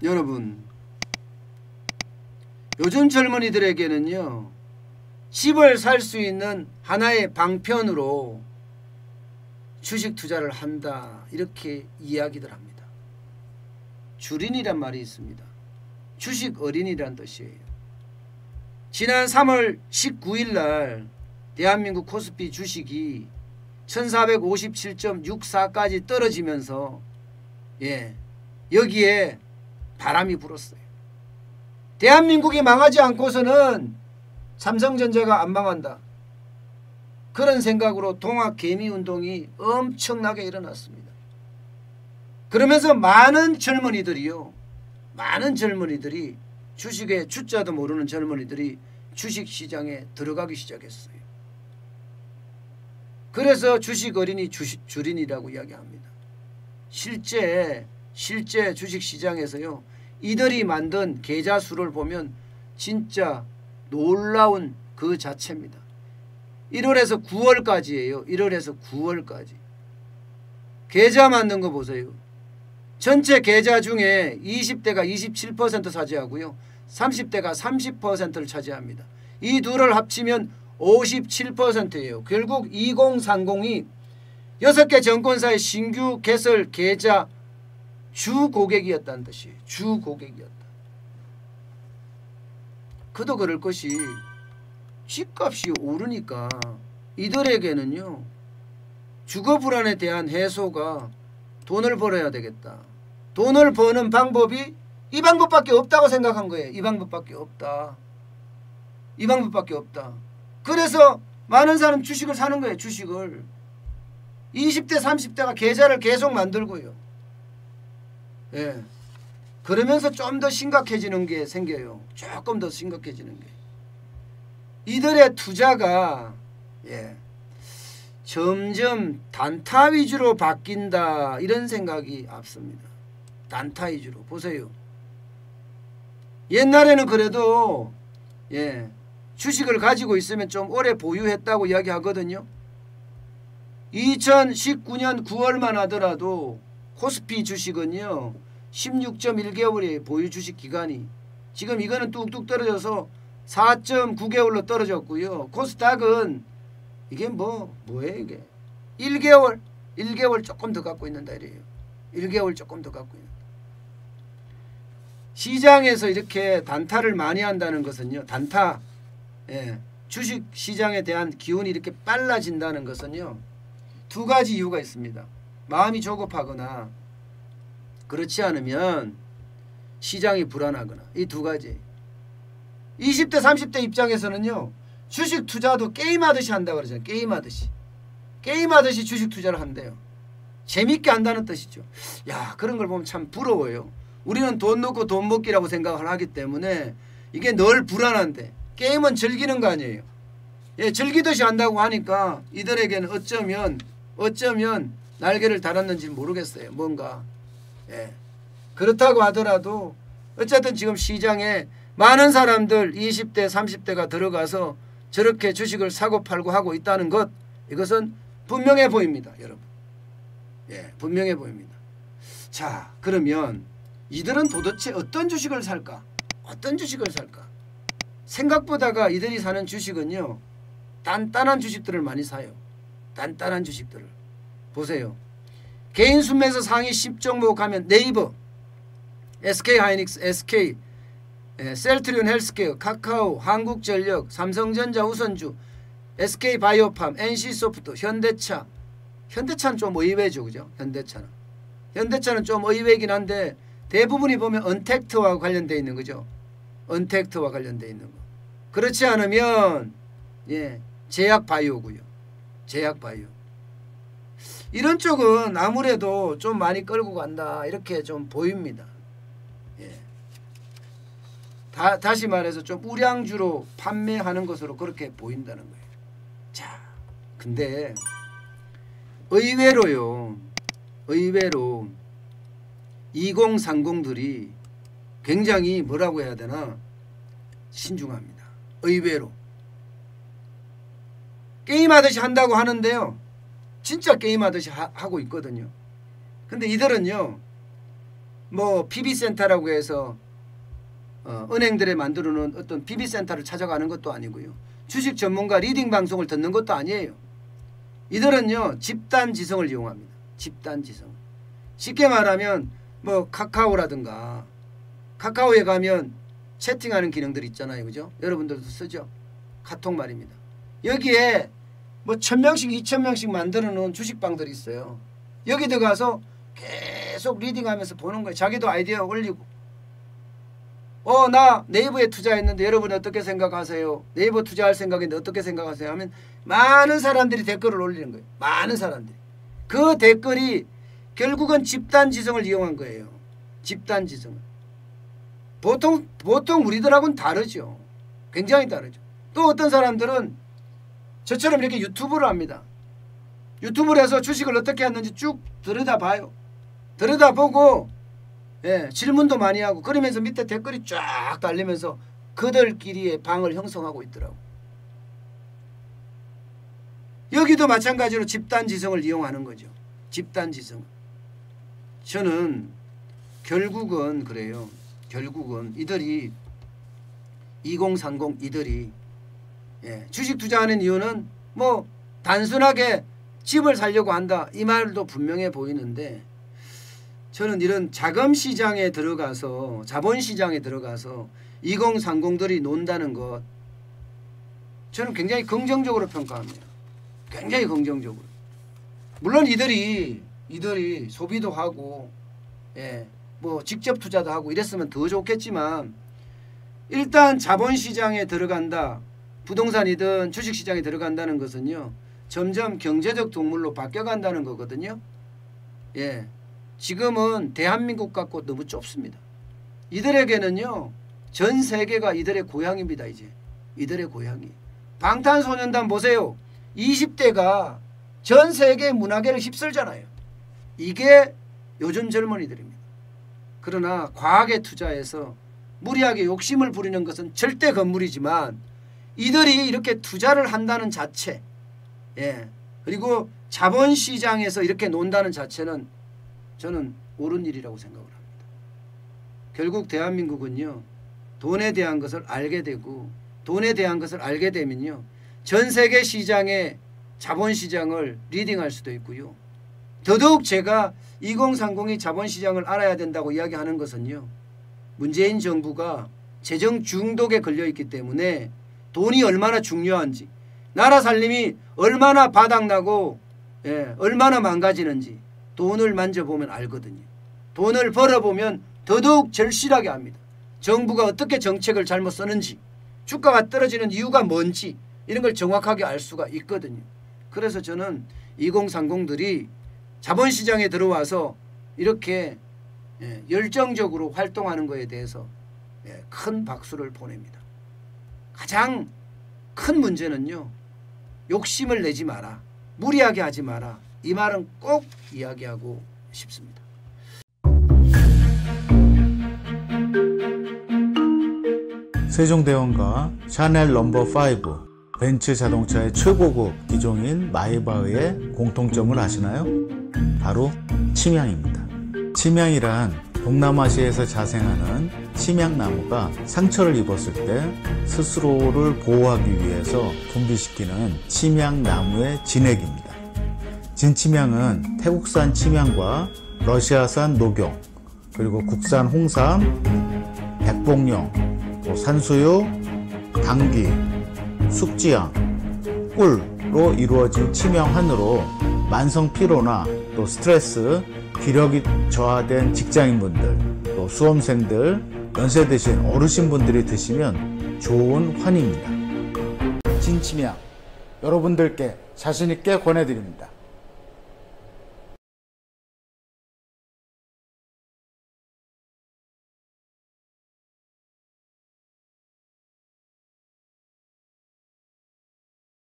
여러분, 요즘 젊은이들에게는요, 집을 살 수 있는 하나의 방편으로 주식 투자를 한다, 이렇게 이야기들 합니다. 주린이란 말이 있습니다. 주식 어린이란 뜻이에요. 지난 3월 19일 날 대한민국 코스피 주식이 1457.64까지 떨어지면서 여기에 바람이 불었어요. 대한민국이 망하지 않고서는 삼성전자가 안 망한다, 그런 생각으로 동학개미운동이 엄청나게 일어났습니다. 그러면서 많은 젊은이들이 주식의 주자도 모르는 젊은이들이 주식시장에 들어가기 시작했어요. 그래서 주식 어린이 주린이라고 이야기합니다. 실제 주식시장에서요, 이들이 만든 계좌 수를 보면 진짜 놀라운 그 자체입니다. 1월에서 9월까지예요. 1월에서 9월까지. 계좌 만든 거 보세요. 전체 계좌 중에 20대가 27% 차지하고요, 30대가 30%를 차지합니다. 이 둘을 합치면 57%예요. 결국 2030이 6개 정권사의 신규 개설 계좌 주 고객이었다는 뜻이에요. 주 고객이었다. 그도 그럴 것이 집값이 오르니까 이들에게는요, 주거 불안에 대한 해소가 돈을 벌어야 되겠다. 돈을 버는 방법이 이 방법밖에 없다고 생각한 거예요. 이 방법밖에 없다. 그래서 많은 사람 주식을 사는 거예요. 주식을. 20대 30대가 계좌를 계속 만들고요. 그러면서 좀 더 심각해지는 게 생겨요. 조금 더 심각해지는 게. 이들의 투자가 점점 단타 위주로 바뀐다, 이런 생각이 앞섭니다. 단타 위주로. 보세요. 옛날에는 그래도 주식을 가지고 있으면 좀 오래 보유했다고 이야기하거든요. 2019년 9월만 하더라도 코스피 주식은요 16.1개월의 보유 주식 기간이, 지금 이거는 뚝뚝 떨어져서 4.9개월로 떨어졌고요. 코스닥은 이게 뭐예요 이게? 1개월 조금 더 갖고 있는다 이래요. 1개월 조금 더 갖고 있는. 시장에서 이렇게 단타를 많이 한다는 것은요, 단타, 주식 시장에 대한 기운이 이렇게 빨라진다는 것은요, 두 가지 이유가 있습니다. 마음이 조급하거나 그렇지 않으면 시장이 불안하거나, 이 두 가지. 20대 30대 입장에서는요, 주식 투자도 게임하듯이 한다고 그러잖아요. 게임하듯이 주식 투자를 한대요. 재밌게 한다는 뜻이죠. 야, 그런 걸 보면 참 부러워요. 우리는 돈 넣고 돈 먹기라고 생각을 하기 때문에 이게 늘 불안한데, 게임은 즐기는 거 아니에요. 즐기듯이 한다고 하니까 이들에게는 어쩌면 날개를 달았는지 모르겠어요. 뭔가. 그렇다고 하더라도 어쨌든 지금 시장에 많은 사람들 20대 30대가 들어가서 저렇게 주식을 사고 팔고 하고 있다는 것, 이것은 분명해 보입니다. 여러분. 분명해 보입니다. 자, 그러면 이들은 도대체 어떤 주식을 살까? 생각보다가 이들이 사는 주식은요, 단단한 주식들을 많이 사요. 단단한 주식들을. 보세요. 개인 순매수 상위 10종목 하면 네이버, SK하이닉스, SK, 셀트리온 헬스케어, 카카오, 한국전력, 삼성전자 우선주, SK바이오팜, NC소프트, 현대차는 좀 의외죠. 그죠? 현대차는 좀 의외이긴 한데 대부분이 보면 언택트와 관련되어 있는 거죠. 언택트와 관련되어 있는 거. 그렇지 않으면 제약바이오고요. 제약바이오. 이런 쪽은 아무래도 좀 많이 끌고 간다, 이렇게 좀 보입니다. 다시 말해서 좀 우량주로 판매하는 것으로 그렇게 보인다는 거예요. 자, 근데 의외로 2030들이 굉장히 뭐라고 해야 되나, 신중합니다. 의외로. 게임하듯이 한다고 하는데요. 진짜 게임하듯이 하고 있거든요. 근데 이들은요. 뭐 PB센터라고 해서 은행들에 만들어 놓은 어떤 PB센터를 찾아가는 것도 아니고요. 주식 전문가 리딩 방송을 듣는 것도 아니에요. 이들은요. 집단지성을 이용합니다. 집단지성. 쉽게 말하면 뭐 카카오라든가 카카오에 가면 채팅하는 기능들 있잖아요. 그죠? 여러분들도 쓰죠. 카톡 말입니다. 여기에 뭐 1000명씩 2000명씩 만들어 놓은 주식방들이 있어요. 여기 들어가서 계속 리딩하면서 보는 거예요. 자기도 아이디어 올리고 나 네이버에 투자했는데 여러분 어떻게 생각하세요? 네이버 투자할 생각인데 어떻게 생각하세요? 하면 많은 사람들이 댓글을 올리는 거예요. 많은 사람들이. 그 댓글이 결국은 집단지성을 이용한 거예요. 집단지성을. 보통 우리들하고는 다르죠. 굉장히 다르죠. 또 어떤 사람들은 저처럼 이렇게 유튜브를 합니다. 유튜브를 해서 주식을 어떻게 했는지 쭉 들여다봐요. 들여다보고 질문도 많이 하고 그러면서 밑에 댓글이 쫙 달리면서 그들끼리의 방을 형성하고 있더라고. 여기도 마찬가지로 집단지성을 이용하는 거죠. 집단지성. 저는 결국은 그래요. 결국은 이들이 2030 이들이 주식 투자하는 이유는 뭐 단순하게 집을 살려고 한다 이 말도 분명해 보이는데 저는 이런 자금시장에 들어가서 자본시장에 들어가서 2030들이 논다는 것 저는 굉장히 긍정적으로 평가합니다. 굉장히 긍정적으로. 물론 이들이 소비도 하고 뭐 직접 투자도 하고 이랬으면 더 좋겠지만 일단 자본시장에 들어간다. 부동산이든 주식시장에 들어간다는 것은요. 점점 경제적 동물로 바뀌어간다는 거거든요. 지금은 대한민국 갖고 너무 좁습니다. 이들에게는요. 전 세계가 이들의 고향입니다. 이제 이들의 고향이. 방탄소년단 보세요. 20대가 전 세계 문화계를 휩쓸잖아요. 이게 요즘 젊은이들입니다. 그러나 과학에 투자해서 무리하게 욕심을 부리는 것은 절대 건물이지만 이들이 이렇게 투자를 한다는 자체 그리고 자본시장에서 이렇게 논다는 자체는 저는 옳은 일이라고 생각을 합니다. 결국 대한민국은요. 돈에 대한 것을 알게 되고 돈에 대한 것을 알게 되면요. 전 세계 시장의 자본시장을 리딩할 수도 있고요. 더더욱 제가 2030이 자본시장을 알아야 된다고 이야기하는 것은요. 문재인 정부가 재정 중독에 걸려있기 때문에 돈이 얼마나 중요한지 나라 살림이 얼마나 바닥나고 얼마나 망가지는지 돈을 만져보면 알거든요. 돈을 벌어보면 더더욱 절실하게 합니다. 정부가 어떻게 정책을 잘못 쓰는지 주가가 떨어지는 이유가 뭔지 이런 걸 정확하게 알 수가 있거든요. 그래서 저는 2030들이 자본시장에 들어와서 이렇게 열정적으로 활동하는 것에 대해서 큰 박수를 보냅니다. 가장 큰 문제는요. 욕심을 내지 마라. 무리하게 하지 마라. 이 말은 꼭 이야기하고 싶습니다. 세종대왕과 샤넬 넘버5 벤츠 자동차의 최고급 기종인 마이바흐의 공통점을 아시나요? 바로 침향입니다. 침향이란 동남아시아에서 자생하는 침향나무가 상처를 입었을 때 스스로를 보호하기 위해서 분비시키는 침향나무의 진액입니다. 진침향은 태국산 침향과 러시아산 녹용, 그리고 국산 홍삼, 백봉령, 또 산수유, 당귀, 숙지향, 꿀로 이루어진 침향환으로 만성 피로나 또 스트레스, 기력이 저하된 직장인분들, 또 수험생들, 연세 드신 어르신분들이 드시면 좋은 환입니다. 진침향 여러분들께 자신있게 권해드립니다.